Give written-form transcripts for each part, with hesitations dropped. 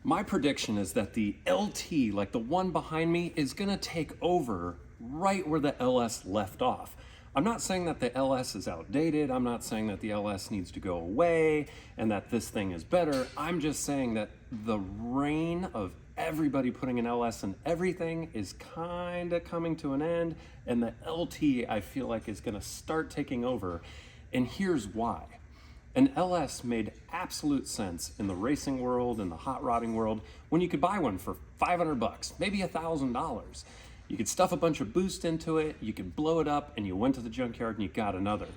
My prediction is that the LT, like the one behind me, is gonna take over right where the LS left off. I'm not saying that the LS is outdated. I'm not saying that the LS needs to go away and that this thing is better. I'm just saying that the reign of everybody putting an LS in everything is kind of coming to an end, and the LT, I feel like, is gonna start taking over. And here's why. An LS made absolute sense in the racing world, in the hot rodding world, when you could buy one for 500 bucks, maybe $1,000. You could stuff a bunch of boost into it, you could blow it up, and you went to the junkyard and you got another.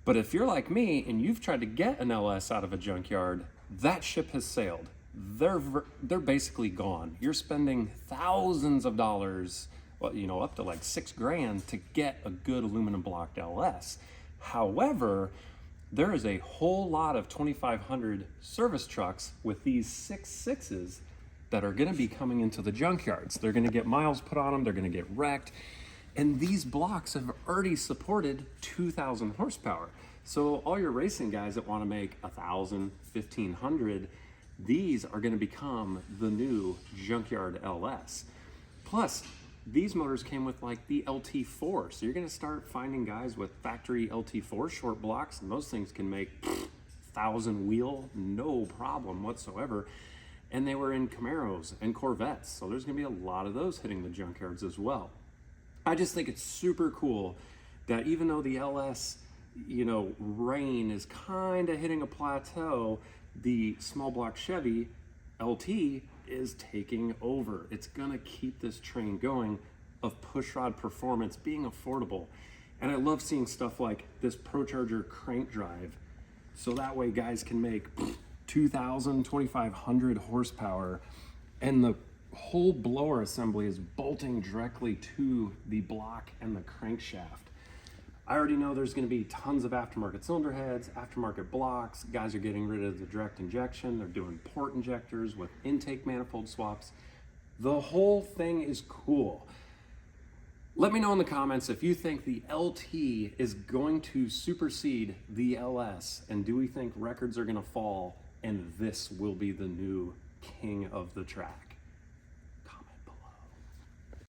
But if you're like me and you've tried to get an LS out of a junkyard, that ship has sailed. They're basically gone. You're spending thousands of dollars, well, you know, up to like $6,000 to get a good aluminum blocked LS. However, there is a whole lot of 2,500 service trucks with these 6.6s that are gonna be coming into the junkyards. They're gonna get miles put on them, they're gonna get wrecked. And these blocks have already supported 2,000 horsepower. So all your racing guys that wanna make 1,000, 1,500, these are gonna become the new junkyard LS. Plus, these motors came with like the LT4, so you're gonna start finding guys with factory LT4 short blocks, and those things can make 1,000 wheel, no problem whatsoever. And they were in Camaros and Corvettes, so there's gonna be a lot of those hitting the junkyards as well. I just think it's super cool that even though the LS, you know, reign is kind of hitting a plateau, the small block Chevy LT is taking over. It's gonna keep this train going of pushrod performance being affordable. And I love seeing stuff like this ProCharger crank drive, so that way guys can make 2,000, 2,500 horsepower, and the whole blower assembly is bolting directly to the block and the crankshaft. I already know there's going to be tons of aftermarket cylinder heads, aftermarket blocks. Guys are getting rid of the direct injection. They're doing port injectors with intake manifold swaps. The whole thing is cool. Let me know in the comments if you think the LT is going to supersede the LS, and do we think records are going to fall and this will be the new king of the track?